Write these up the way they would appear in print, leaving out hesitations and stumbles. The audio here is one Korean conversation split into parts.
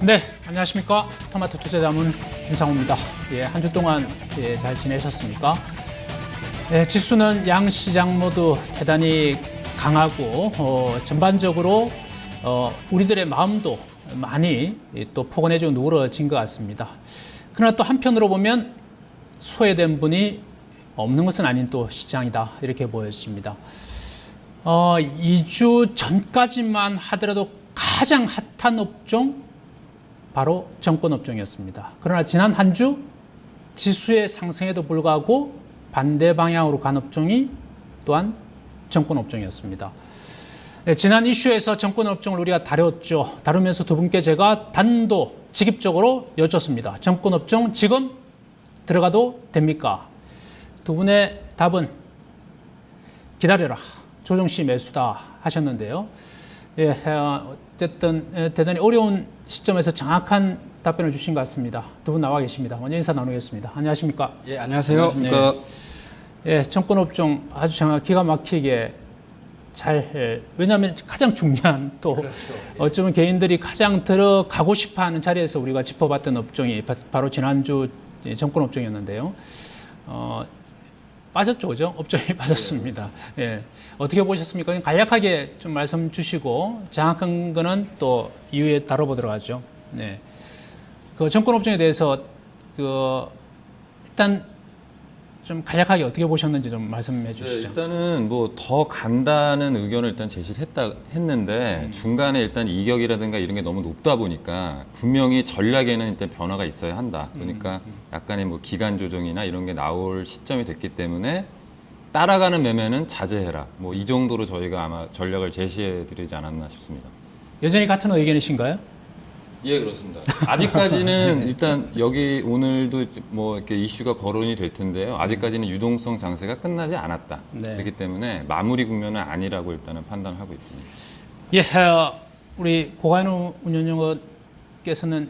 네, 안녕하십니까. 토마토 투자자문 김상호입니다. 한 주 동안 잘 지내셨습니까? 지수는 양시장 모두 대단히 강하고 전반적으로 우리들의 마음도 많이 또 포근해지고 누그러진 것 같습니다. 그러나 또 한편으로 보면 소외된 분이 없는 것은 아닌 또 시장이다, 이렇게 보여집니다. 2주 전까지만 하더라도 가장 핫한 업종, 바로 정권 업종이었습니다. 그러나 지난 한 주 지수의 상승에도 불구하고 반대 방향으로 간 업종이 또한 정권 업종이었습니다. 지난 이슈에서 정권 업종을 우리가 다뤘죠. 다루면서 두 분께 제가 단도직입적으로 여쭙습니다. 정권 업종 지금 들어가도 됩니까? 두 분의 답은 기다려라, 조정시 매수다 하셨는데요. 어쨌든 대단히 어려운 시점에서 정확한 답변을 주신 것 같습니다. 두 분 나와 계십니다. 먼저 인사 나누겠습니다. 안녕하십니까? 예, 안녕하세요. 정권 업종 아주 정확 기가 막히게 잘, 왜냐하면 가장 중요한 또 그렇죠. 어쩌면 개인들이 가장 들어가고 싶어하는 자리에서 우리가 짚어봤던 업종이 바로 지난주 정권 업종이었는데요. 빠졌죠, 그죠? 업종이 빠졌습니다. 어떻게 보셨습니까? 그냥 간략하게 좀 말씀 주시고 정확한 거는 또 이후에 다뤄보도록 하죠. 그 정권 업종에 대해서 일단 좀 간략하게 어떻게 보셨는지 좀 말씀해 주시죠. 일단은 뭐 더 간다는 의견을 일단 제시를 했는데 중간에 일단 이격이라든가 이런 게 너무 높다 보니까 분명히 전략에는 일단 변화가 있어야 한다. 그러니까 약간의 뭐 기간 조정이나 이런 게 나올 시점이 됐기 때문에 따라가는 매매는 자제해라. 뭐 이 정도로 저희가 아마 전략을 제시해 드리지 않았나 싶습니다. 여전히 같은 의견이신가요? 예, 그렇습니다. 아직까지는 일단 여기 오늘도 뭐 이렇게 이슈가 거론이 될 텐데요. 아직까지는 유동성 장세가 끝나지 않았다. 네. 그렇기 때문에 마무리 국면은 아니라고 일단은 판단하고 있습니다. 우리 고관우 운영위원께서는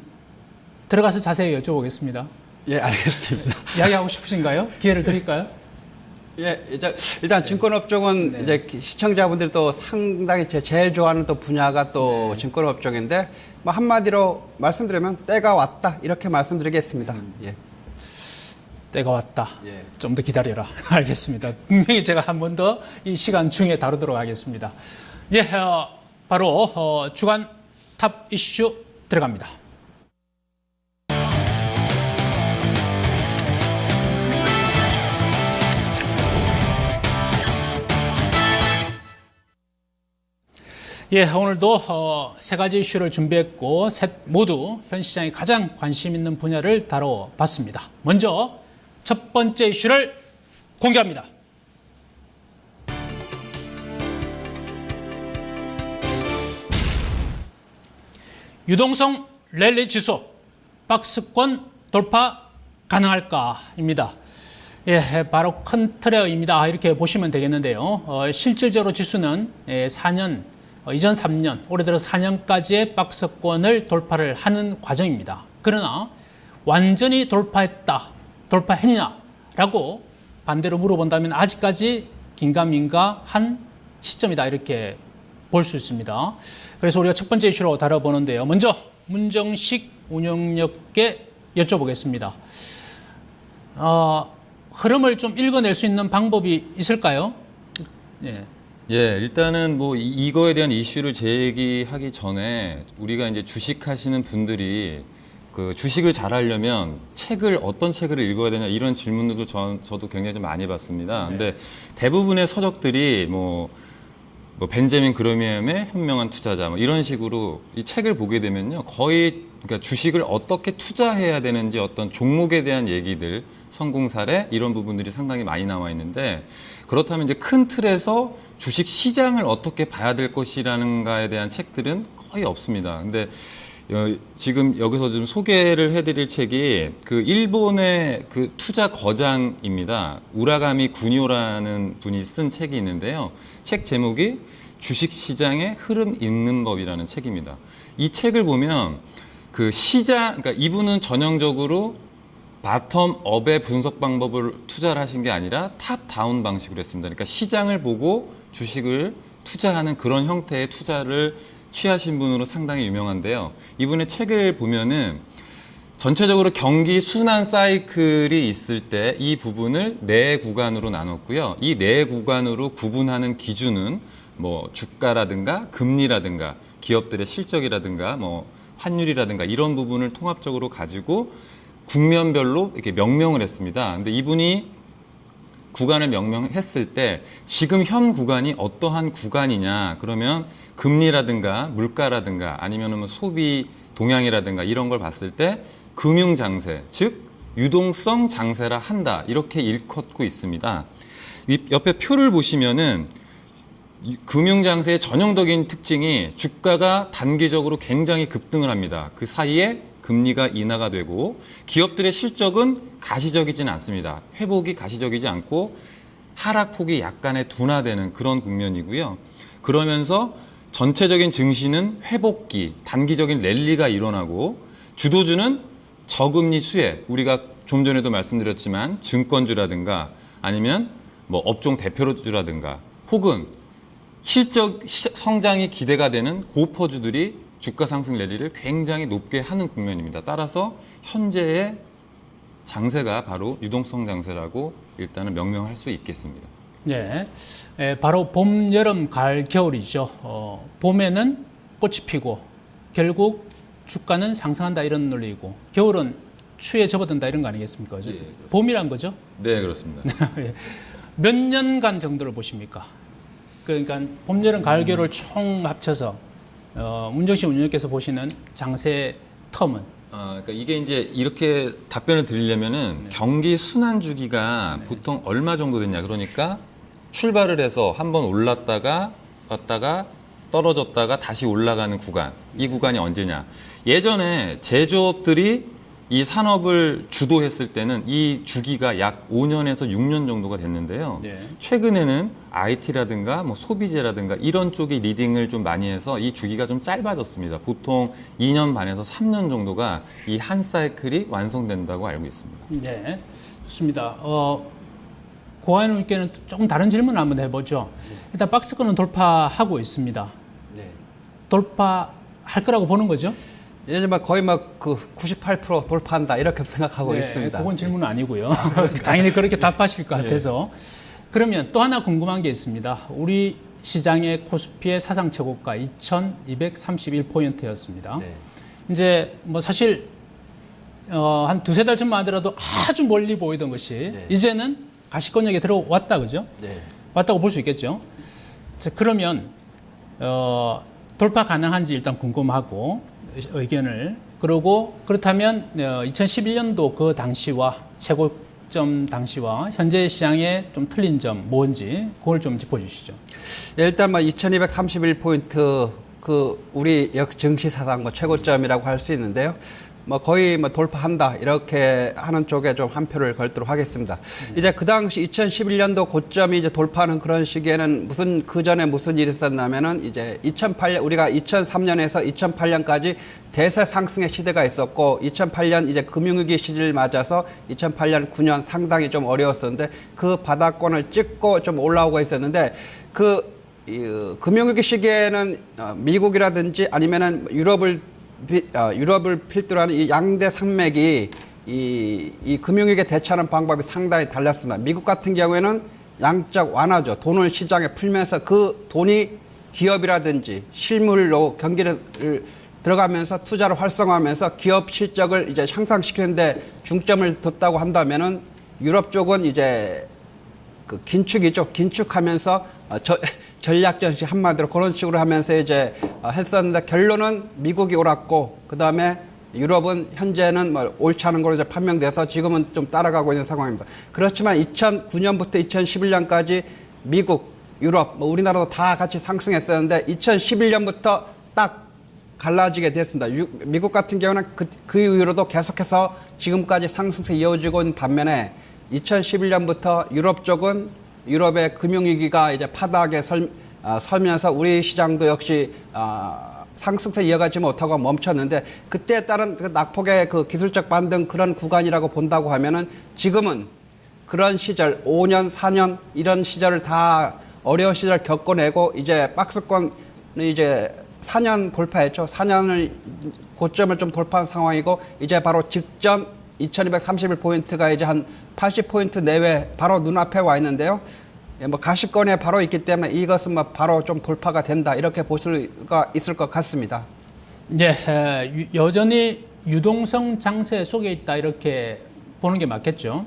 들어가서 자세히 여쭤보겠습니다. 예, 알겠습니다. 이야기하고 싶으신가요? 기회를 드릴까요? 예, 일단 증권업종은 이제 시청자분들이 또 상당히 제일 좋아하는 또 분야가 또 증권업종인데 뭐 한마디로 말씀드리면 때가 왔다, 이렇게 말씀드리겠습니다. 예. 때가 왔다. 예. 좀 더 기다려라. 알겠습니다. 분명히 제가 한 번 더 이 시간 중에 다루도록 하겠습니다. 바로 주간 탑 이슈 들어갑니다. 오늘도 세 가지 이슈를 준비했고 모두 현 시장에 가장 관심 있는 분야를 다뤄봤습니다. 먼저 첫 번째 이슈를 공개합니다. 유동성 랠리 지수 박스권 돌파 가능할까입니다. 바로 큰 틀의 의미다, 이렇게 보시면 되겠는데요. 실질적으로 지수는 4년, 이전 3년, 올해 들어 4년까지의 박스권을 돌파를 하는 과정입니다. 그러나 완전히 돌파했냐라고 반대로 물어본다면 아직까지 긴가민가한 시점이다, 이렇게 볼 수 있습니다. 그래서 우리가 첫 번째 이슈로 다뤄보는데요. 먼저 문정식 운영력께 여쭤보겠습니다. 흐름을 좀 읽어낼 수 있는 방법이 있을까요? 일단은 뭐 이거에 대한 이슈를 제기하기 전에 우리가 이제 주식하시는 분들이 그 주식을 잘 하려면 어떤 책을 읽어야 되냐, 이런 질문들도 저도 굉장히 좀 많이 받습니다. 근데 대부분의 서적들이 뭐 벤자민 그레미엄의 현명한 투자자 뭐 이런 식으로 이 책을 보게 되면요, 거의 그러니까 주식을 어떻게 투자해야 되는지 어떤 종목에 대한 얘기들, 성공 사례, 이런 부분들이 상당히 많이 나와 있는데, 그렇다면 이제 큰 틀에서 주식 시장을 어떻게 봐야 될 것이라는가에 대한 책들은 거의 없습니다. 근데 지금 여기서 좀 소개를 해드릴 책이 그 일본의 그 투자 거장입니다. 우라가미 구뇨라는 분이 쓴 책이 있는데요. 책 제목이 주식 시장의 흐름 읽는 법이라는 책입니다. 이 책을 보면 그 그러니까 이분은 전형적으로 바텀업의 분석 방법을 투자를 하신 게 아니라 탑다운 방식으로 했습니다. 그러니까 시장을 보고 주식을 투자하는 그런 형태의 투자를 취하신 분으로 상당히 유명한데요. 이분의 책을 보면은 전체적으로 경기 순환 사이클이 있을 때 이 부분을 네 구간으로 나눴고요. 이 네 구간으로 구분하는 기준은 뭐 주가라든가 금리라든가 기업들의 실적이라든가 뭐 환율이라든가 이런 부분을 통합적으로 가지고 국면별로 이렇게 명명을 했습니다. 근데 이분이 구간을 명명했을 때 지금 현 구간이 어떠한 구간이냐 그러면 금리라든가 물가라든가 아니면 뭐 소비 동향이라든가 이런 걸 봤을 때 금융 장세 즉 유동성 장세라 한다 이렇게 일컫고 있습니다. 옆에 표를 보시면은 금융 장세의 전형적인 특징이 주가가 단기적으로 굉장히 급등을 합니다. 그 사이에 금리가 인하가 되고 기업들의 실적은 가시적이지는 않습니다. 회복이 가시적이지 않고 하락폭이 약간의 둔화되는 그런 국면이고요. 그러면서 전체적인 증시는 회복기, 단기적인 랠리가 일어나고 주도주는 저금리 수혜, 우리가 좀 전에도 말씀드렸지만 증권주라든가 아니면 뭐 업종 대표주라든가 혹은 실적 성장이 기대가 되는 고퍼주들이 주가 상승 랠리를 굉장히 높게 하는 국면입니다. 따라서 현재의 장세가 바로 유동성 장세라고 일단은 명명할 수 있겠습니다. 네, 바로 봄, 여름, 가을, 겨울이죠. 봄에는 꽃이 피고 결국 주가는 상승한다 이런 논리이고 겨울은 추위에 접어든다 이런 거 아니겠습니까? 그죠? 예, 봄이란 거죠? 네, 그렇습니다. 몇 년간 정도를 보십니까? 그러니까 봄, 여름, 가을, 겨울을 총 합쳐서 문정식 운영께서 보시는 장세 텀은 그러니까 이게 이제 이렇게 답변을 드리려면은 경기 순환 주기가 보통 얼마 정도 됐냐 그러니까 출발을 해서 한번 올랐다가 왔다가 떨어졌다가 다시 올라가는 구간 이 구간이 언제냐 예전에 제조업들이 이 산업을 주도했을 때는 이 주기가 약 5년에서 6년 정도가 됐는데요. 네. 최근에는 IT라든가 뭐 소비재라든가 이런 쪽이 리딩을 좀 많이 해서 이 주기가 좀 짧아졌습니다. 보통 2년 반에서 3년 정도가 이 한 사이클이 완성된다고 알고 있습니다. 네, 좋습니다. 고하인 의견은 조금 다른 질문을 한번 해보죠. 일단 박스권은 돌파하고 있습니다. 네. 돌파할 거라고 보는 거죠? 이제 막 거의 막 그 98% 돌파한다 이렇게 생각하고 네, 있습니다. 그건 질문은 아니고요. 당연히 그렇게 답하실 것 같아서. 그러면 또 하나 궁금한 게 있습니다. 우리 시장의 코스피의 사상 최고가 2,231포인트였습니다. 네. 이제 뭐 사실 한 두세 달 전만 하더라도 아주 멀리 보이던 것이 네. 이제는 가시권역에 들어왔다, 그죠? 네. 왔다고 볼 수 있겠죠. 자, 그러면 돌파 가능한지 일단 궁금하고 의견을 그러고 그렇다면 2011년도 그 당시와 최고점 당시와 현재 시장에 좀 틀린 점 뭔지 그걸 좀 짚어주시죠. 예, 일단 뭐 2231포인트 그 우리 증시 사상 뭐 최고점이라고 할 수 있는데요. 뭐 거의 뭐 돌파한다 이렇게 하는 쪽에 좀 한 표를 걸도록 하겠습니다. 이제 그 당시 2011년도 고점이 이제 돌파하는 그런 시기에는 그 전에 무슨 일이 있었냐면은 이제 2008년 우리가 2003년에서 2008년까지 대세 상승의 시대가 있었고 2008년 이제 금융위기 시기를 맞아서 2008년 9년 상당히 좀 어려웠었는데 그 바닥권을 찍고 좀 올라오고 있었는데 금융위기 시기에는 미국이라든지 아니면은 유럽을 필두로 하는 이 양대 산맥이 이 금융위기에 대처하는 방법이 상당히 달랐습니다. 미국 같은 경우에는 양적 완화죠. 돈을 시장에 풀면서 그 돈이 기업이라든지 실물로 경기를 들어가면서 투자를 활성화하면서 기업 실적을 이제 향상시키는데 중점을 뒀다고 한다면은 유럽 쪽은 이제 그 긴축이죠. 긴축하면서 전략전시 한마디로 그런 식으로 하면서 이제 했었는데 결론은 미국이 옳았고 그 다음에 유럽은 현재는 뭐 옳지 않은 걸로 이제 판명돼서 지금은 좀 따라가고 있는 상황입니다. 그렇지만 2009년부터 2011년까지 미국, 유럽, 뭐 우리나라도 다 같이 상승했었는데 2011년부터 딱 갈라지게 됐습니다. 미국 같은 경우는 그 이후로도 계속해서 지금까지 상승세 이어지고 있는 반면에 2011년부터 유럽 쪽은 유럽의 금융위기가 이제 바닥에 설면서 우리 시장도 역시 상승세 이어가지 못하고 멈췄는데 그때에 따른 그 낙폭의 그 기술적 반등 그런 구간이라고 본다고 하면은 지금은 그런 시절 5년, 4년 이런 시절을 다 어려운 시절 겪어내고 이제 박스권 이제 4년 돌파했죠. 4년을 고점을 좀 돌파한 상황이고 이제 바로 직전 2231포인트가 이제 한 80포인트 내외 바로 눈앞에 와 있는데요. 예, 뭐 가시권에 바로 있기 때문에 이것은 뭐 바로 좀 돌파가 된다 이렇게 볼 수가 있을 것 같습니다. 네, 여전히 유동성 장세 속에 있다 이렇게 보는 게 맞겠죠.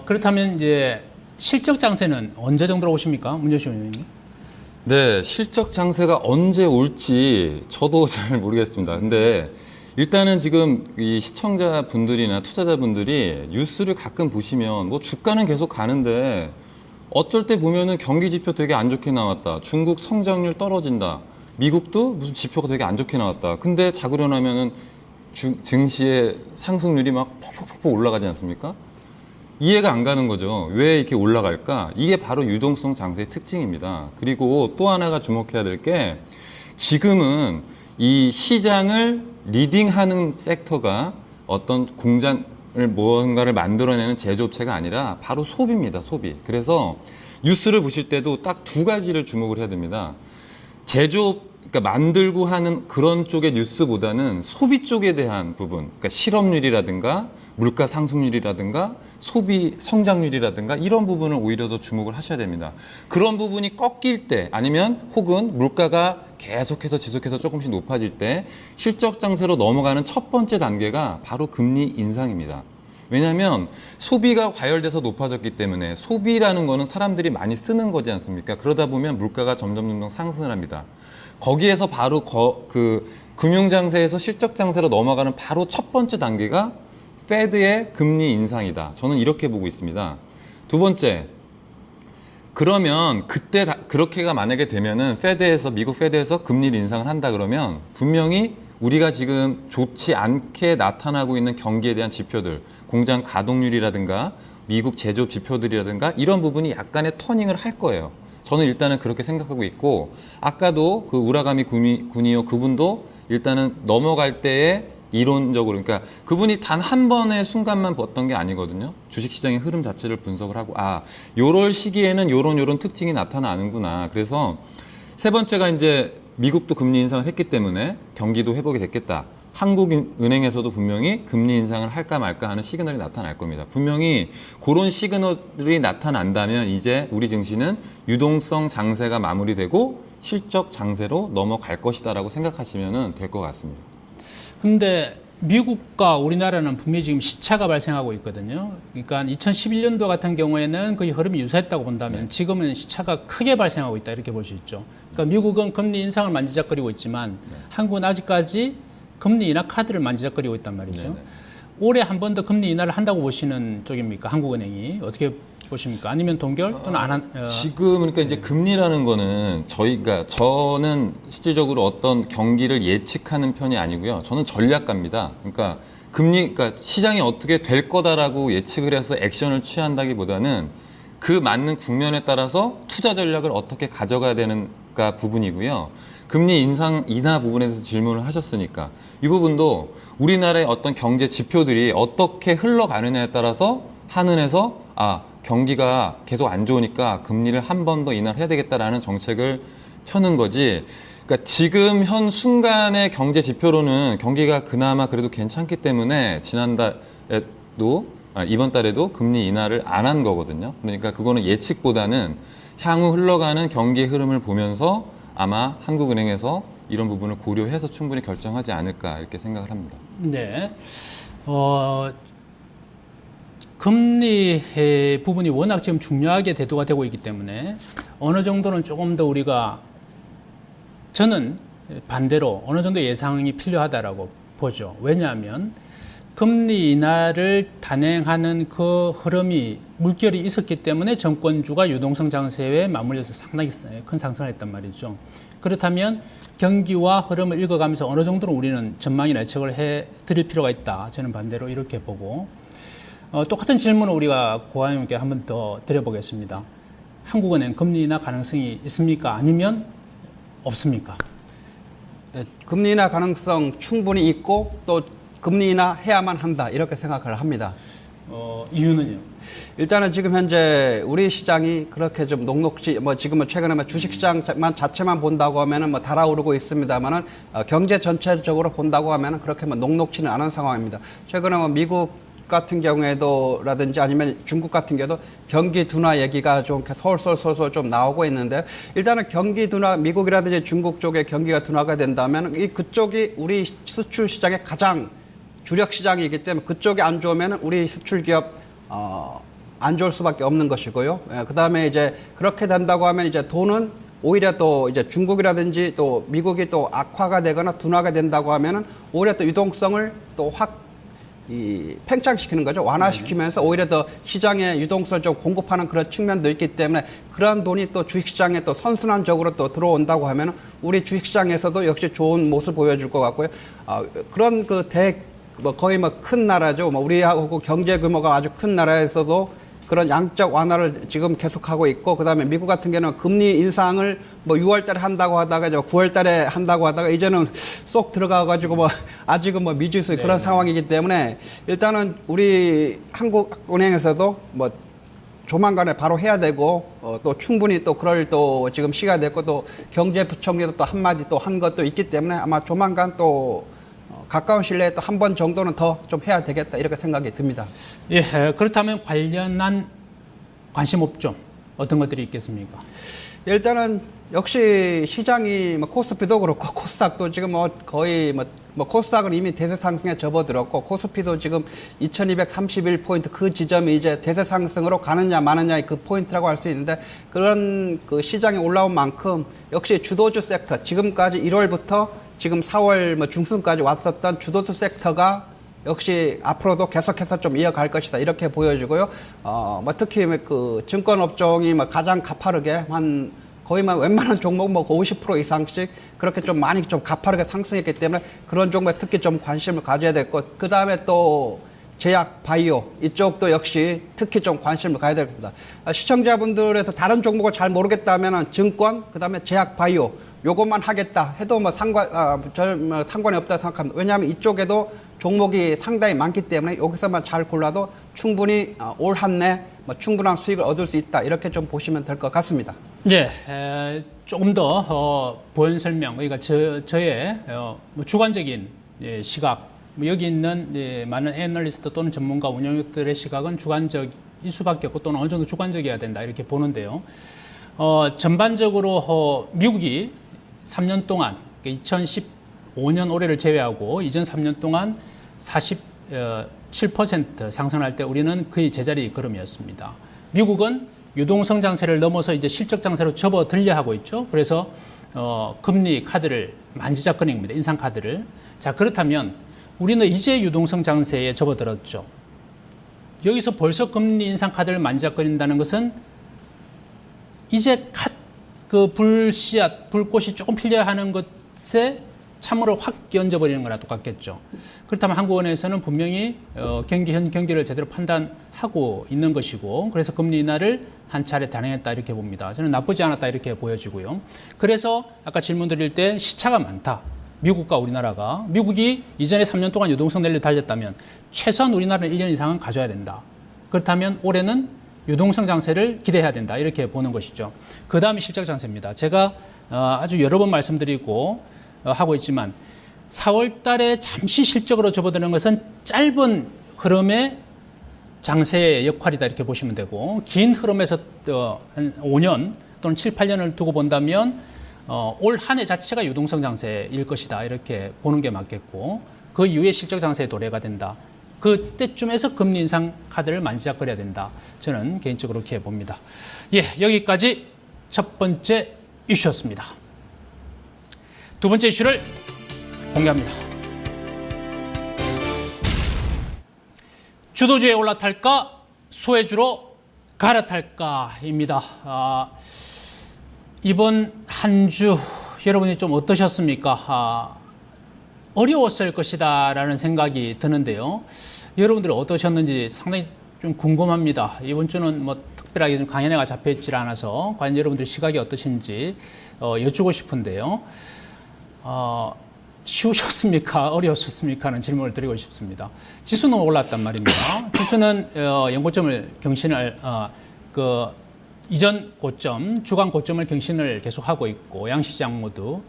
그렇다면 이제 실적 장세는 언제 정도로 오십니까, 문재신 의원님? 네, 실적 장세가 언제 올지 저도 잘 모르겠습니다. 근데 일단은 지금 이 시청자분들이나 투자자분들이 뉴스를 가끔 보시면 뭐 주가는 계속 가는데 어쩔 때 보면은 경기 지표 되게 안 좋게 나왔다. 중국 성장률 떨어진다. 미국도 무슨 지표가 되게 안 좋게 나왔다. 근데 자고 일어나면은 증시의 상승률이 막 퍽퍽퍽 올라가지 않습니까? 이해가 안 가는 거죠. 왜 이렇게 올라갈까? 이게 바로 유동성 장세의 특징입니다. 그리고 또 하나가 주목해야 될 게 지금은 이 시장을 리딩하는 섹터가 어떤 공장을 무언가를 만들어내는 제조업체가 아니라 바로 소비입니다. 소비. 그래서 뉴스를 보실 때도 딱 두 가지를 주목을 해야 됩니다. 제조업 그러니까 만들고 하는 그런 쪽의 뉴스보다는 소비 쪽에 대한 부분, 그러니까 실업률이라든가 물가 상승률이라든가 소비 성장률이라든가 이런 부분을 오히려 더 주목을 하셔야 됩니다. 그런 부분이 꺾일 때 아니면 혹은 물가가 계속해서 지속해서 조금씩 높아질 때 실적 장세로 넘어가는 첫 번째 단계가 바로 금리 인상입니다. 왜냐하면 소비가 과열돼서 높아졌기 때문에 소비라는 거는 사람들이 많이 쓰는 거지 않습니까? 그러다 보면 물가가 점점 상승을 합니다. 거기에서 바로 금융장세에서 실적장세로 넘어가는 바로 첫 번째 단계가 페드의 금리 인상이다. 저는 이렇게 보고 있습니다. 두 번째, 그러면 그때 그렇게가 만약에 되면은 미국 페드에서 금리를 인상을 한다 그러면 분명히 우리가 지금 좋지 않게 나타나고 있는 경기에 대한 지표들, 공장 가동률이라든가 미국 제조업 지표들이라든가 이런 부분이 약간의 터닝을 할 거예요. 저는 일단은 그렇게 생각하고 있고 아까도 그 우라가미 군이요 그분도 일단은 넘어갈 때에 이론적으로 그러니까 그분이 단 한 번의 순간만 봤던 게 아니거든요. 주식시장의 흐름 자체를 분석을 하고 요럴 시기에는 요런 특징이 나타나는구나. 그래서 세 번째가 이제 미국도 금리 인상을 했기 때문에 경기도 회복이 됐겠다. 한국은행에서도 분명히 금리 인상을 할까 말까 하는 시그널이 나타날 겁니다. 분명히 그런 시그널이 나타난다면 이제 우리 증시는 유동성 장세가 마무리되고 실적 장세로 넘어갈 것이다라고 생각하시면 될 것 같습니다. 근데 미국과 우리나라는 분명히 지금 시차가 발생하고 있거든요. 그러니까 2011년도 같은 경우에는 거의 흐름이 유사했다고 본다면 지금은 시차가 크게 발생하고 있다 이렇게 볼 수 있죠. 그러니까 미국은 금리 인상을 만지작거리고 있지만 한국은 아직까지 금리 인하 카드를 만지작거리고 있단 말이죠. 네네. 올해 한 번 더 금리 인하를 한다고 보시는 쪽입니까? 한국은행이 어떻게 보십니까? 아니면 동결 또는 안 한? 지금 그러니까 이제 금리라는 거는 저는 실질적으로 어떤 경기를 예측하는 편이 아니고요. 저는 전략가입니다. 그러니까 그러니까 시장이 어떻게 될 거다라고 예측을 해서 액션을 취한다기보다는 그 맞는 국면에 따라서 투자 전략을 어떻게 가져가야 되는가 부분이고요. 금리 인하 부분에 대해서 질문을 하셨으니까 이 부분도 우리나라의 어떤 경제 지표들이 어떻게 흘러가느냐에 따라서 한은에서 경기가 계속 안 좋으니까 금리를 한 번 더 인하를 해야 되겠다라는 정책을 펴는 거지. 그러니까 지금 현 순간의 경제 지표로는 경기가 그나마 그래도 괜찮기 때문에 이번 달에도 금리 인하를 안 한 거거든요. 그러니까 그거는 예측보다는 향후 흘러가는 경기의 흐름을 보면서 아마 한국은행에서 이런 부분을 고려해서 충분히 결정하지 않을까 이렇게 생각을 합니다. 네. 금리 부분이 워낙 지금 중요하게 대두가 되고 있기 때문에 어느 정도는 조금 더 저는 반대로 어느 정도 예상이 필요하다라고 보죠. 왜냐하면 금리 인하를 단행하는 그 흐름이 물결이 있었기 때문에 정권주가 유동성 장세에 맞물려서 상당히 큰 상승을 했단 말이죠. 그렇다면 경기와 흐름을 읽어가면서 어느 정도는 우리는 전망이나 예측을 해드릴 필요가 있다. 저는 반대로 이렇게 보고 똑같은 질문을 우리가 고아님께 한 번 더 드려보겠습니다. 한국은행 금리 인하 가능성이 있습니까? 아니면 없습니까? 네, 금리 인하 가능성 충분히 있고 또 금리 인하 해야만 한다 이렇게 생각을 합니다. 이유는요? 일단은 지금 현재 우리 시장이 그렇게 좀 녹록지, 뭐 지금은 최근에 뭐 주식 시장만 자체만 본다고 하면은 뭐 달아오르고 있습니다만은 경제 전체적으로 본다고 하면은 그렇게 뭐 녹록지는 않은 상황입니다. 최근에 뭐 미국 같은 경우에도 라든지 아니면 중국 같은 경우도 경기 둔화 얘기가 좀 솔솔 좀 나오고 있는데, 일단은 경기 둔화, 미국이라든지 중국 쪽에 경기가 둔화가 된다면 그쪽이 우리 수출 시장의 가장 주력 시장이기 때문에 그쪽이 안 좋으면 우리 수출 기업 안 좋을 수밖에 없는 것이고요. 그 다음에 이제 그렇게 된다고 하면 이제 돈은 오히려 또 이제 중국이라든지 또 미국이 또 악화가 되거나 둔화가 된다고 하면은 오히려 또 유동성을 또 팽창시키는 거죠. 완화시키면서 오히려 더 시장에 유동성을 좀 공급하는 그런 측면도 있기 때문에 그런 돈이 또 주식시장에 또 선순환적으로 또 들어온다고 하면은 우리 주식시장에서도 역시 좋은 모습 보여줄 것 같고요. 그런 뭐 거의 뭐 큰 나라죠. 뭐 우리하고 경제 규모가 아주 큰 나라에서도 그런 양적 완화를 지금 계속하고 있고, 그다음에 미국 같은 경우는 금리 인상을 뭐 6월 달에 한다고 하다가 이제 9월 달에 한다고 하다가 이제는 쏙 들어가 가지고 뭐 아직은 뭐 미지수 그런 상황이기 때문에 일단은 우리 한국은행에서도 뭐 조만간에 바로 해야 되고 또 충분히 또 그럴 또 지금 시가 됐고 또 경제부총리도 또 한마디 또 한 것도 있기 때문에 아마 조만간 또 가까운 시일내에 또 한 번 정도는 더 좀 해야 되겠다 이렇게 생각이 듭니다. 예, 그렇다면 관련한 관심 업종 어떤 것들이 있겠습니까? 일단은 역시 시장이 뭐 코스피도 그렇고 코스닥도 지금 뭐 거의 뭐 코스닥은 이미 대세 상승에 접어들었고 코스피도 지금 2231포인트 그 지점이 이제 대세 상승으로 가느냐 마느냐의 그 포인트라고 할 수 있는데, 그런 그 시장이 올라온 만큼 역시 주도주 섹터, 지금까지 1월부터 지금 4월 뭐 중순까지 왔었던 주도주 섹터가 역시 앞으로도 계속해서 좀 이어갈 것이다 이렇게 보여지고요. 뭐 특히 그 증권 업종이 뭐 가장 가파르게 거의 웬만한 종목 뭐 50% 이상씩 그렇게 좀 많이 좀 가파르게 상승했기 때문에 그런 종목에 특히 좀 관심을 가져야 될 것. 그 다음에 또 제약, 바이오 이쪽도 역시 특히 좀 관심을 가야 될 겁니다. 시청자분들에서 다른 종목을 잘 모르겠다면 증권, 그 다음에 제약, 바이오 요것만 하겠다 해도 뭐 상관이 없다 생각합니다. 왜냐하면 이쪽에도 종목이 상당히 많기 때문에 여기서만 잘 골라도 충분히 올 한 해 뭐 충분한 수익을 얻을 수 있다 이렇게 좀 보시면 될 것 같습니다. 네, 조금 더 보연 설명, 그러니까 저의 뭐 주관적인 시각, 뭐 여기 있는 많은 애널리스트 또는 전문가 운영자들의 시각은 주관적일 수밖에 없고 또는 어느 정도 주관적이어야 된다 이렇게 보는데요. 전반적으로 미국이 3년 동안 2015년 올해를 제외하고 이전 3년 동안 47% 상승할 때 우리는 거의 제자리 걸음이었습니다. 미국은 유동성 장세를 넘어서 이제 실적 장세로 접어들려 하고 있죠. 그래서 금리 카드를 만지작거립니다. 인상 카드를. 자, 그렇다면 우리는 이제 유동성 장세에 접어들었죠. 여기서 벌써 금리 인상 카드를 만지작거린다는 것은 이제 그 불꽃이 조금 필려 하는 것에 참으로 확 끼얹어버리는 거나 똑같겠죠. 그렇다면 한국은행에서는 분명히 현 경기를 제대로 판단하고 있는 것이고, 그래서 금리 인하를 한 차례 단행했다 이렇게 봅니다. 저는 나쁘지 않았다 이렇게 보여지고요. 그래서 아까 질문 드릴 때 시차가 많다. 미국과 우리나라가. 미국이 이전에 3년 동안 유동성 랠리 달렸다면 최소한 우리나라는 1년 이상은 가져야 된다. 그렇다면 올해는 유동성 장세를 기대해야 된다 이렇게 보는 것이죠. 그 다음이 실적 장세입니다. 제가 아주 여러 번 말씀드리고 하고 있지만 4월 달에 잠시 실적으로 접어드는 것은 짧은 흐름의 장세의 역할이다 이렇게 보시면 되고, 긴 흐름에서 한 5년 또는 7, 8년을 두고 본다면 올 한 해 자체가 유동성 장세일 것이다 이렇게 보는 게 맞겠고, 그 이후에 실적 장세의 도래가 된다. 그때쯤에서 금리 인상 카드를 만지작거려야 된다. 저는 개인적으로 그렇게 봅니다. 예, 여기까지 첫 번째 이슈였습니다. 두 번째 이슈를 공개합니다. 주도주에 올라탈까 소외주로 갈아탈까입니다. 이번 한 주 여러분이 좀 어떠셨습니까? 어려웠을 것이다라는 생각이 드는데요. 여러분들 어떠셨는지 상당히 좀 궁금합니다. 이번 주는 뭐 특별하게 좀 강연회가 잡혀있지 않아서 과연 여러분들 시각이 어떠신지 여쭈고 싶은데요. 쉬우셨습니까? 어려우셨습니까? 하는 질문을 드리고 싶습니다. 지수는 올랐단 말입니다. 지수는 연고점을 경신을 그 이전 고점, 주간 고점을 경신을 계속하고 있고 양시장 모두.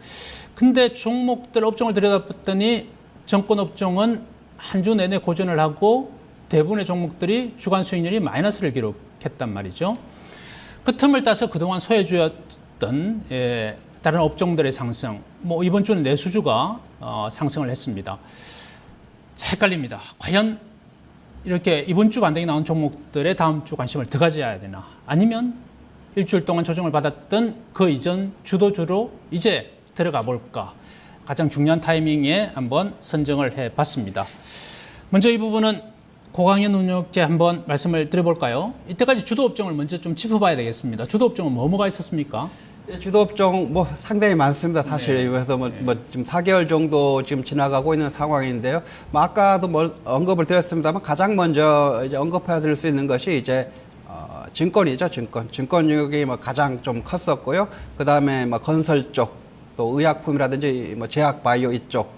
근데 종목들 업종을 들여다봤더니 정권 업종은 한 주 내내 고전을 하고 대부분의 종목들이 주간 수익률이 마이너스를 기록했단 말이죠. 그 틈을 따서 그동안 소외주였던 다른 업종들의 상승, 뭐 이번 주는 내수주가 상승을 했습니다. 자, 헷갈립니다. 과연 이렇게 이번 주 반등이 나온 종목들의 다음 주 관심을 더 가져야 되나? 아니면 일주일 동안 조정을 받았던 그 이전 주도주로 이제 들어가 볼까? 가장 중요한 타이밍에 한번 선정을 해봤습니다. 먼저 이 부분은 고강현 운영자께 한번 말씀을 드려볼까요? 이때까지 주도 업종을 먼저 좀 짚어봐야 되겠습니다. 주도 업종은 뭐가 있었습니까? 주도 업종 뭐 상당히 많습니다. 사실 네. 그래서 뭐 지금 4개월 정도 지금 지나가고 있는 상황인데요. 뭐 아까도 언급을 드렸습니다만 가장 먼저 이제 언급해 드릴 수 있는 것이 이제 증권이죠, 증권. 증권 영역이 뭐 가장 좀 컸었고요. 그 다음에 뭐 건설 쪽, 또 의약품이라든지 뭐 제약 바이오 이쪽,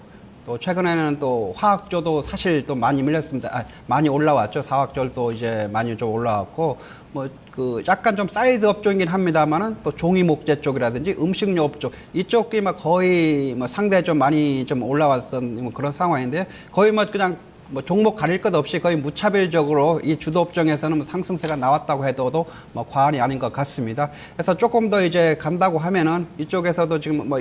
또 최근에는 또 화학조도 사실 또 많이 밀렸습니다. 많이 올라왔죠. 사학조도 이제 많이 좀 올라왔고, 뭐 그 약간 좀 사이드 업종이긴 합니다만은 또 종이 목재 쪽이라든지 음식료 업종 이쪽이 막 거의 뭐 상대 좀 많이 좀 올라왔던 뭐 그런 상황인데 거의 뭐 그냥 뭐 종목 가릴 것 없이 거의 무차별적으로 이 주도 업종에서는 뭐 상승세가 나왔다고 해도 뭐 과언이 아닌 것 같습니다. 그래서 조금 더 이제 간다고 하면은 이쪽에서도 지금 뭐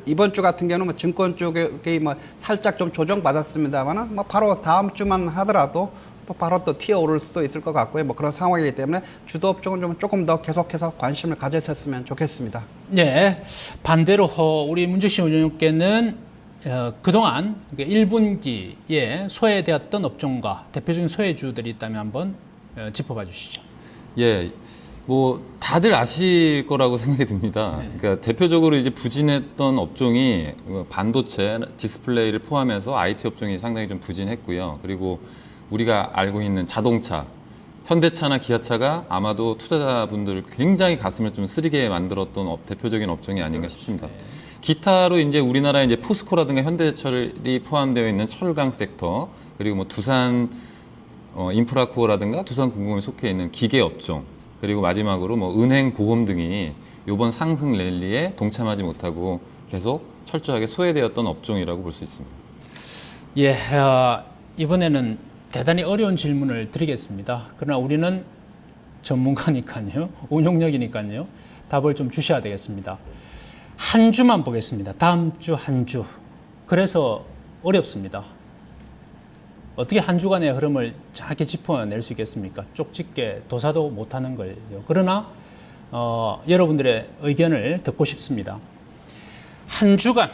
이번 주 같은 경우는 뭐 증권 쪽이 뭐 살짝 좀 조정받았습니다만은 뭐 바로 다음 주만 하더라도 또 바로 또 튀어오를 수도 있을 것 같고요. 뭐 그런 상황이기 때문에 주도 업종은 좀 조금 더 계속해서 관심을 가졌으면 좋겠습니다. 네, 반대로 우리 문주신 운영께는 그동안 1분기에 소외되었던 업종과 대표적인 소외주들이 있다면 한번 짚어봐 주시죠. 예, 뭐 다들 아실 거라고 생각이 듭니다. 네. 그러니까 대표적으로 이제 부진했던 업종이 반도체, 디스플레이를 포함해서 IT 업종이 상당히 좀 부진했고요. 그리고 우리가 알고 있는 자동차, 현대차나 기아차가 아마도 투자자분들을 굉장히 가슴을 좀 쓰리게 만들었던 대표적인 업종이 아닌가 싶습니다. 기타로 이제 우리나라의 이제 포스코라든가 현대철이 포함되어 있는 철강 섹터, 그리고 뭐 두산 인프라코어라든가 두산공공에 속해 있는 기계 업종, 그리고 마지막으로 뭐 은행, 보험 등이 이번 상승 랠리에 동참하지 못하고 계속 철저하게 소외되었던 업종이라고 볼 수 있습니다. 예, 이번에는 대단히 어려운 질문을 드리겠습니다. 그러나 우리는 전문가니까요, 운용력이니까요, 답을 좀 주셔야 되겠습니다. 한 주만 보겠습니다. 다음 주 한 주. 그래서 어렵습니다. 어떻게 한 주간의 흐름을 작게 짚어낼 수 있겠습니까? 쪽집게 도사도 못하는 걸요. 그러나 여러분들의 의견을 듣고 싶습니다. 한 주간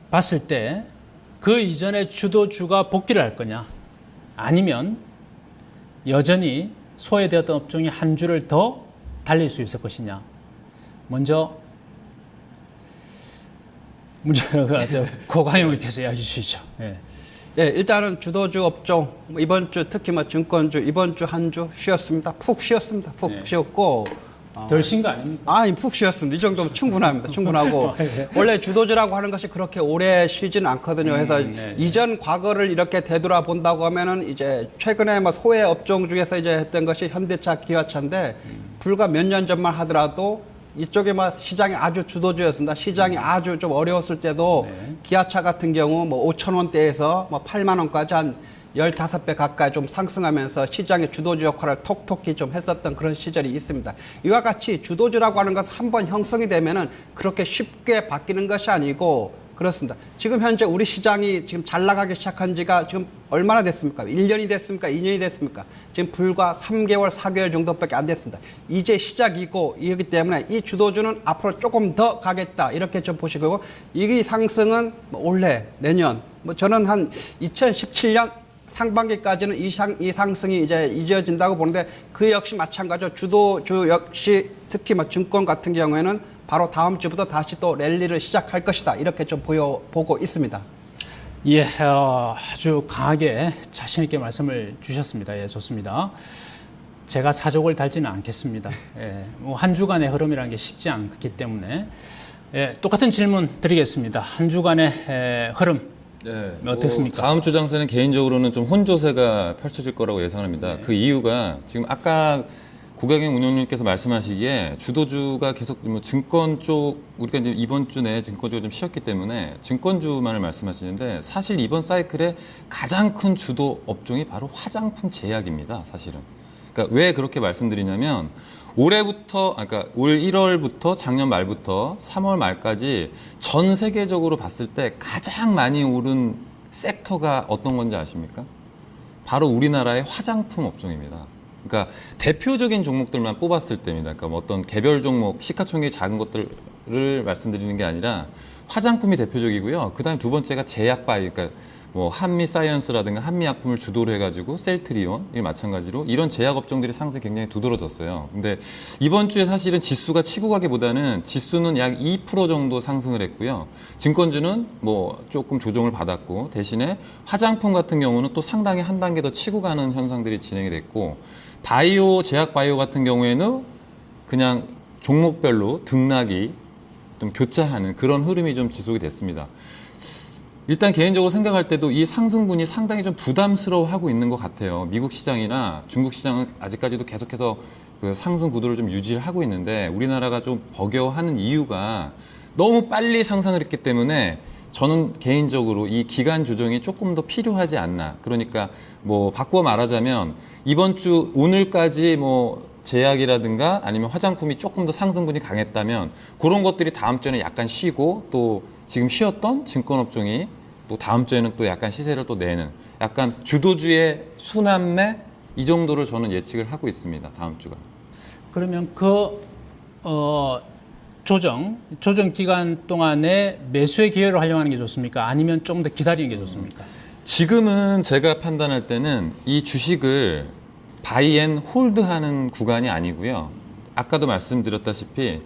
봤을 때 그 이전의 주도주가 복귀를 할 거냐, 아니면 여전히 소외되었던 업종이 한 주를 더 달릴 수 있을 것이냐. 먼저 고강영님께서 이야기해 주시죠. 예. 예, 일단은 주도주 업종 이번 주 특히 뭐 증권주 이번 주 한 주 쉬었습니다. 푹 쉬었습니다. 푹 네. 쉬었고 덜 쉰 거 아닙니까? 아니 푹 쉬었습니다. 이 정도면 충분합니다. 충분하고 원래 주도주라고 하는 것이 그렇게 오래 쉬지는 않거든요. 그래서 네. 이전 과거를 이렇게 되돌아본다고 하면은 이제 최근에 뭐 소외 업종 중에서 이제 했던 것이 현대차, 기아차인데 불과 몇 년 전만 하더라도 이쪽에 뭐 시장이 아주 주도주였습니다. 시장이 아주 좀 어려웠을 때도 네. 기아차 같은 경우 뭐 5천 원대에서 뭐 8만 원까지 한 15배 가까이 좀 상승하면서 시장의 주도주 역할을 톡톡히 좀 했었던 그런 시절이 있습니다. 이와 같이 주도주라고 하는 것은 한번 형성이 되면은 그렇게 쉽게 바뀌는 것이 아니고 그렇습니다. 지금 현재 우리 시장이 지금 잘 나가기 시작한 지가 지금 얼마나 됐습니까? 1년이 됐습니까? 2년이 됐습니까? 지금 불과 3개월, 4개월 정도밖에 안 됐습니다. 이제 시작이고 이기 때문에 이 주도주는 앞으로 조금 더 가겠다 이렇게 좀 보시고 이 상승은 올해, 내년 뭐 저는 한 2017년 상반기까지는 이 상승이 이제 이어진다고 보는데 그 역시 마찬가지로 주도주 역시 특히 뭐 증권 같은 경우에는 바로 다음 주부터 다시 또 랠리를 시작할 것이다. 이렇게 좀 보고 있습니다. 예, 아주 강하게 자신 있게 말씀을 주셨습니다. 예, 좋습니다. 제가 사족을 달지는 않겠습니다. 예, 뭐 한 주간의 흐름이라는 게 쉽지 않기 때문에 예, 똑같은 질문 드리겠습니다. 한 주간의 흐름 네, 어떻습니까? 다음 주 장세는 개인적으로는 좀 혼조세가 펼쳐질 거라고 예상합니다. 그 이유가 지금 아까 고경영 운영님께서 말씀하시기에 주도주가 계속 뭐 증권 쪽 우리가 이제 이번 주 내에 증권주가 좀 쉬었기 때문에 증권주만을 말씀하시는데 사실 이번 사이클의 가장 큰 주도 업종이 바로 화장품 제약입니다. 사실은. 그러니까 왜 그렇게 말씀드리냐면 올해부터 그러니까 올 1월부터 작년 말부터 3월 말까지 전 세계적으로 봤을 때 가장 많이 오른 섹터가 어떤 건지 아십니까? 바로 우리나라의 화장품 업종입니다. 그러니까 대표적인 종목들만 뽑았을 때입니다. 그러니까 뭐 어떤 개별 종목, 시가총액이 작은 것들을 말씀드리는 게 아니라 화장품이 대표적이고요. 그다음에 두 번째가 제약바이오, 그러니까 뭐 한미사이언스라든가 한미약품을 주도로 해가지고 셀트리온, 이 마찬가지로 이런 제약 업종들이 상승이 굉장히 두드러졌어요. 근데 이번 주에 사실은 지수가 치고 가기보다는 지수는 약 2% 정도 상승을 했고요. 증권주는 뭐 조금 조정을 받았고 대신에 화장품 같은 경우는 또 상당히 한 단계 더 치고 가는 현상들이 진행이 됐고 바이오, 제약 바이오 같은 경우에는 그냥 종목별로 등락이 좀 교차하는 그런 흐름이 좀 지속이 됐습니다. 일단 개인적으로 생각할 때도 이 상승분이 상당히 좀 부담스러워하고 있는 것 같아요. 미국 시장이나 중국 시장은 아직까지도 계속해서 그 상승 구도를 좀 유지를 하고 있는데 우리나라가 좀 버겨워하는 이유가 너무 빨리 상승을 했기 때문에 저는 개인적으로 이 기간 조정이 조금 더 필요하지 않나. 그러니까 뭐 바꾸어 말하자면 이번 주 오늘까지 뭐 제약이라든가 아니면 화장품이 조금 더 상승분이 강했다면 그런 것들이 다음 주에는 약간 쉬고 또 지금 쉬었던 증권업종이 또 다음 주에는 또 약간 시세를 또 내는 약간 주도주의 순환매 이 정도를 저는 예측을 하고 있습니다. 다음 주가. 그러면 조정 기간 동안에 매수의 기회를 활용하는 게 좋습니까? 아니면 좀 더 기다리는 게 좋습니까? 지금은 제가 판단할 때는 이 주식을 바이앤 홀드하는 구간이 아니고요. 아까도 말씀드렸다시피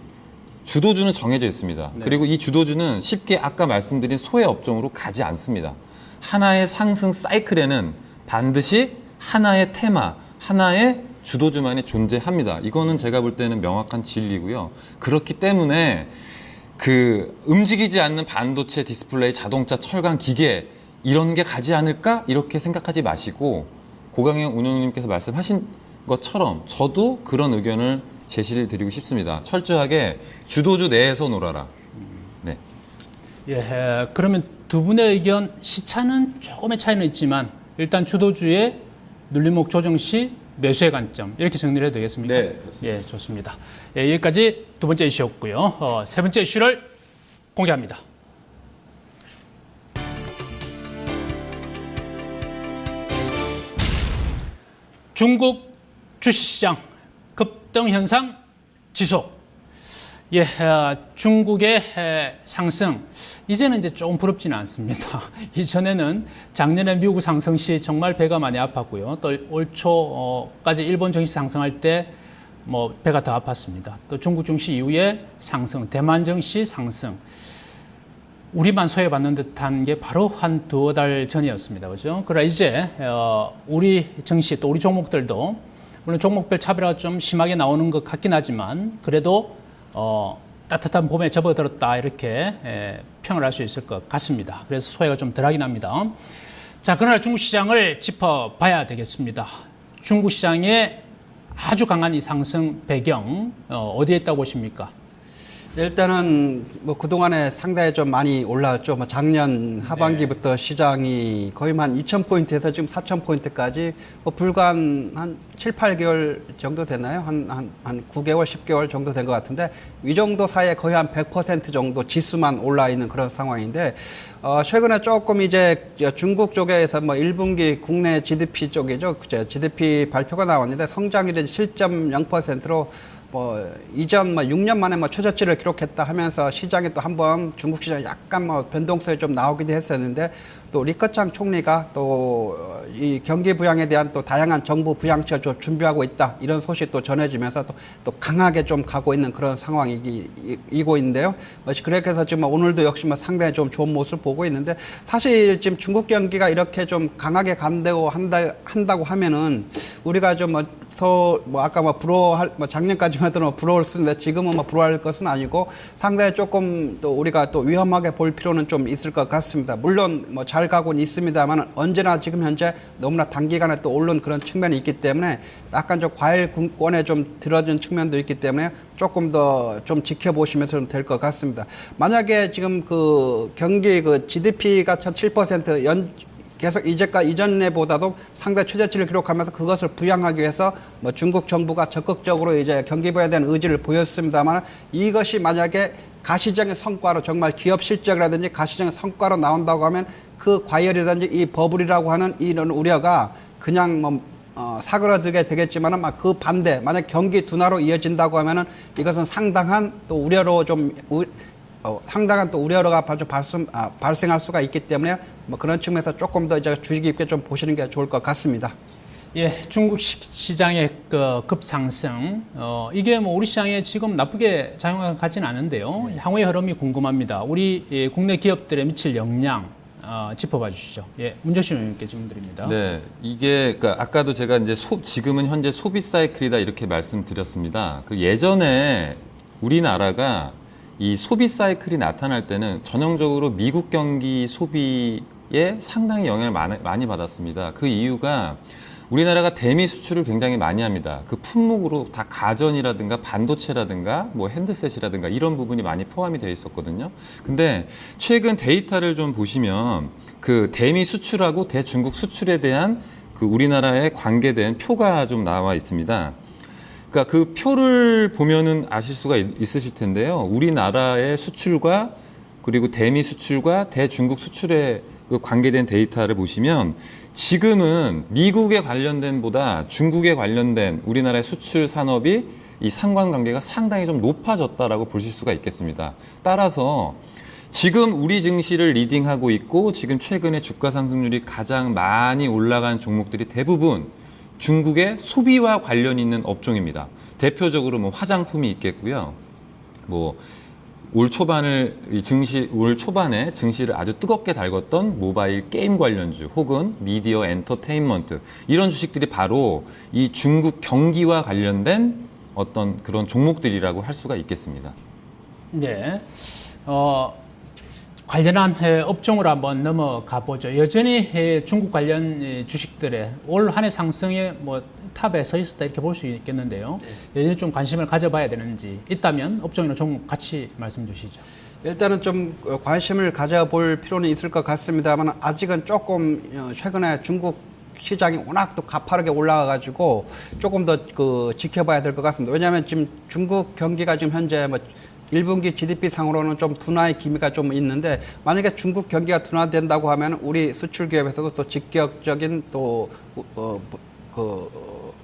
주도주는 정해져 있습니다. 네. 그리고 이 주도주는 쉽게 아까 말씀드린 소외 업종으로 가지 않습니다. 하나의 상승 사이클에는 반드시 하나의 테마, 하나의 주도주만이 존재합니다. 이거는 제가 볼 때는 명확한 진리고요. 그렇기 때문에 그 움직이지 않는 반도체, 디스플레이, 자동차, 철강, 기계 이런 게 가지 않을까? 이렇게 생각하지 마시고 고강영 운영님께서 말씀하신 것처럼 저도 그런 의견을 제시를 드리고 싶습니다. 철저하게 주도주 내에서 놀아라. 네. 예, 그러면 두 분의 의견 시차는 조금의 차이는 있지만 일단 주도주의 눌림목 조정 시 매수의 관점 이렇게 정리를 해도 되겠습니까? 네, 그렇습니다. 예, 좋습니다. 예, 여기까지 두 번째 이슈였고요. 세 번째 이슈를 공개합니다. 중국 주식시장 급등 현상 지속. 예, 중국의 상승 이제는 이제 조금 부럽지는 않습니다. 이전에는 작년에 미국 상승 시 정말 배가 많이 아팠고요. 또 올 초까지 일본 증시 상승할 때 뭐 배가 더 아팠습니다. 또 중국 증시 이후에 상승, 대만 증시 상승. 우리만 소외받는 듯한 게 바로 한 두어 달 전이었습니다. 그죠? 그러나 이제 우리 증시 또 우리 종목들도 물론 종목별 차별화가 좀 심하게 나오는 것 같긴 하지만 그래도 따뜻한 봄에 접어들었다 이렇게 평을 할 수 있을 것 같습니다. 그래서 소외가 좀 덜하긴 합니다. 자, 그러나 중국 시장을 짚어봐야 되겠습니다. 중국 시장의 아주 강한 이 상승 배경 어디에 있다고 보십니까? 일단은 뭐 그동안에 상당히 좀 많이 올라왔죠. 뭐 작년 하반기부터 시장이 거의 한 2,000포인트에서 지금 4,000포인트까지 뭐 불과 한 7, 8개월 정도 됐나요? 한 9개월, 10개월 정도 된 것 같은데 이 정도 사이에 거의 한 100% 정도 지수만 올라 있는 그런 상황인데 최근에 조금 이제 중국 쪽에서 뭐 1분기 국내 GDP 쪽이죠. GDP 발표가 나왔는데 성장률이 7.0%로 뭐 이전 6년 만에 최저치를 기록했다 하면서 시장에 또 한번 중국 시장 약간 변동성이 좀 나오기도 했었는데 또 리커창 총리가 또 이 경기 부양에 대한 또 다양한 정부 부양책을 좀 준비하고 있다 이런 소식 또 전해지면서 또 강하게 좀 가고 있는 그런 상황이고 있는데요. 그렇게 해서 지금 오늘도 역시 상당히 좀 좋은 모습을 보고 있는데 사실 지금 중국 경기가 이렇게 좀 강하게 간다고 한다고 하면은 우리가 좀 뭐 아까 뭐 작년까지만 해도 부러울 수 있는데 지금은 뭐 부러워할 것은 아니고 상당히 조금 또 우리가 또 위험하게 볼 필요는 좀 있을 것 같습니다. 물론 뭐 잘 가고는 있습니다만 언제나 지금 현재 너무나 단기간에 또 오른 그런 측면이 있기 때문에 약간 좀 과열권에 좀 들어진 측면도 있기 때문에 조금 더 좀 지켜보시면서 좀 될 것 같습니다. 만약에 지금 그 경기 그 GDP가 7% 계속 이전에보다도 상당히 최저치를 기록하면서 그것을 부양하기 위해서 뭐 중국 정부가 적극적으로 이제 경기부에 대한 의지를 보였습니다만 이것이 만약에 가시적인 성과로 정말 기업 실적이라든지 가시적인 성과로 나온다고 하면 그 과열이라든지 이 버블이라고 하는 이런 우려가 그냥 뭐 사그러들게 되겠지만은 막 그 반대 만약 경기 둔화로 이어진다고 하면은 이것은 상당한 또 우려로 좀 상당한 또 우려가 발생할 수가 있기 때문에 뭐 그런 측면에서 조금 더 이제 주의 깊게 좀 보시는 게 좋을 것 같습니다. 예, 중국 시장의 그 급상승, 이게 뭐 우리 시장에 지금 나쁘게 작용하지는 않은데요. 향후의 흐름이 궁금합니다. 우리 국내 기업들에 미칠 영향 짚어봐 주시죠. 예, 문정신 의원님께 질문드립니다. 네, 이게 그러니까 아까도 제가 이제 지금은 현재 소비 사이클이다 이렇게 말씀드렸습니다. 그 예전에 우리나라가 이 소비 사이클이 나타날 때는 전형적으로 미국 경기 소비에 상당히 영향을 많이 받았습니다. 그 이유가 우리나라가 대미 수출을 굉장히 많이 합니다. 그 품목으로 다 가전이라든가 반도체라든가 뭐 핸드셋이라든가 이런 부분이 많이 포함이 되어 있었거든요. 근데 최근 데이터를 좀 보시면 그 대미 수출하고 대중국 수출에 대한 그 우리나라에 관계된 표가 좀 나와 있습니다. 그러니까 그 표를 보면은 아실 수가 있으실 텐데요. 우리나라의 수출과 그리고 대미 수출과 대중국 수출에 관계된 데이터를 보시면 지금은 미국에 관련된 보다 중국에 관련된 우리나라의 수출 산업이 이 상관관계가 상당히 좀 높아졌다라고 보실 수가 있겠습니다. 따라서 지금 우리 증시를 리딩하고 있고 지금 최근에 주가 상승률이 가장 많이 올라간 종목들이 대부분 중국의 소비와 관련 있는 업종입니다. 대표적으로 뭐 화장품이 있겠고요. 뭐 올 초반에 증시를 아주 뜨겁게 달궜던 모바일 게임 관련주 혹은 미디어 엔터테인먼트 이런 주식들이 바로 이 중국 경기와 관련된 어떤 그런 종목들이라고 할 수가 있겠습니다. 네. 관련한 업종으로 한번 넘어가 보죠. 여전히 중국 관련 주식들의 올 한 해 상승에 뭐 탑에 서 있었다 이렇게 볼 수 있겠는데요. 여전히 좀 관심을 가져봐야 되는지 있다면 업종이나 종목 같이 말씀 주시죠. 일단은 좀 관심을 가져볼 필요는 있을 것 같습니다만 아직은 조금 최근에 중국 시장이 워낙 또 가파르게 올라가가지고 조금 더 그 지켜봐야 될 것 같습니다. 왜냐하면 지금 중국 경기가 지금 현재 뭐 1분기 GDP 상으로는 좀 둔화의 기미가 좀 있는데 만약에 중국 경기가 둔화된다고 하면 우리 수출 기업에서도 또 직격적인 또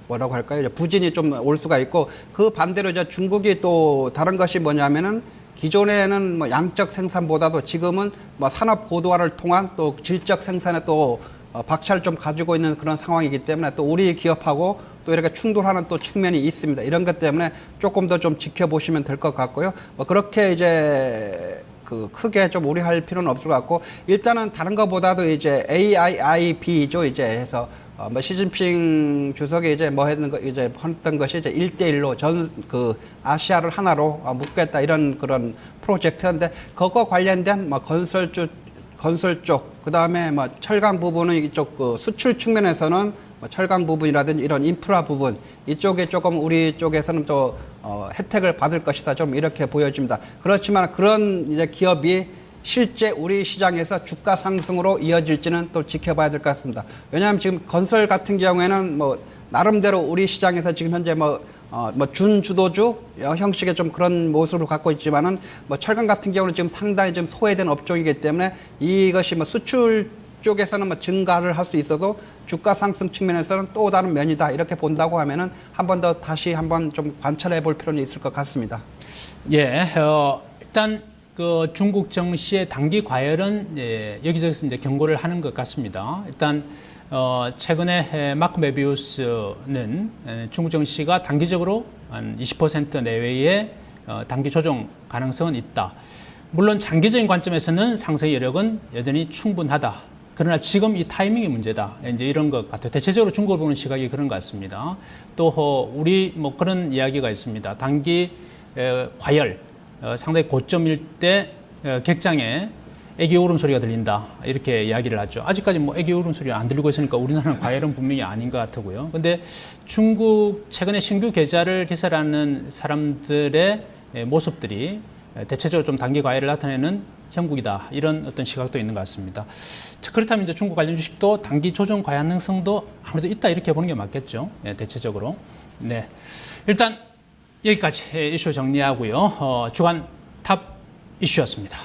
뭐라고 할까요? 부진이 좀 올 수가 있고 그 반대로 이제 중국이 또 다른 것이 뭐냐면은 기존에는 뭐 양적 생산보다도 지금은 뭐 산업 고도화를 통한 또 질적 생산에 또 박차를 좀 가지고 있는 그런 상황이기 때문에 또 우리 기업하고 또 이렇게 충돌하는 또 측면이 있습니다. 이런 것 때문에 조금 더 좀 지켜보시면 될 것 같고요. 뭐 그렇게 이제 그 크게 좀 우려할 필요는 없을 것 같고 일단은 다른 것보다도 이제 AIIB죠. 이제 해서 뭐 시진핑 주석이 이제 뭐 했던 것이 이제 1대1로 전 그 아시아를 하나로 묶겠다 이런 그런 프로젝트인데 그거 관련된 뭐 건설 쪽, 그 다음에 뭐 철강 부분은 이쪽 그 수출 측면에서는 뭐 철강 부분이라든지 이런 인프라 부분 이쪽에 조금 우리 쪽에서는 또 혜택을 받을 것이다 좀 이렇게 보여집니다. 그렇지만 그런 이제 기업이 실제 우리 시장에서 주가 상승으로 이어질지는 또 지켜봐야 될 것 같습니다. 왜냐하면 지금 건설 같은 경우에는 뭐 나름대로 우리 시장에서 지금 현재 뭐 준주도주 형식의 좀 그런 모습을 갖고 있지만은 뭐 철강 같은 경우는 지금 상당히 좀 소외된 업종이기 때문에 이것이 뭐 수출 쪽에서는 뭐 증가를 할 수 있어도 주가 상승 측면에서는 또 다른 면이다 이렇게 본다고 하면은 한 번 더 다시 한번 좀 관찰해 볼 필요는 있을 것 같습니다. 예, 일단 그 중국 정시의 단기 과열은 여기저기서 이제 경고를 하는 것 같습니다. 일단 최근에 마크 메비우스는 중국 정시가 단기적으로 한 20% 내외의 단기 조정 가능성은 있다. 물론 장기적인 관점에서는 상승 여력은 여전히 충분하다. 그러나 지금 이 타이밍이 문제다. 이제 이런 것 같아요. 대체적으로 중국을 보는 시각이 그런 것 같습니다. 또 우리 뭐 그런 이야기가 있습니다. 단기 과열 상당히 고점일 때 객장에 애기 울음소리가 들린다. 이렇게 이야기를 하죠. 아직까지 뭐 애기 울음소리가 안 들리고 있으니까 우리나라는 과열은 분명히 아닌 것 같고요. 근데 중국 최근에 신규 계좌를 개설하는 사람들의 모습들이 대체적으로 좀 단기 과열을 나타내는 형국이다. 이런 어떤 시각도 있는 것 같습니다. 자, 그렇다면 이제 중국 관련 주식도 단기 조정 가능성도 아무래도 있다. 이렇게 보는 게 맞겠죠. 네, 대체적으로. 네. 일단 여기까지 이슈 정리하고요. 주간 탑 이슈였습니다.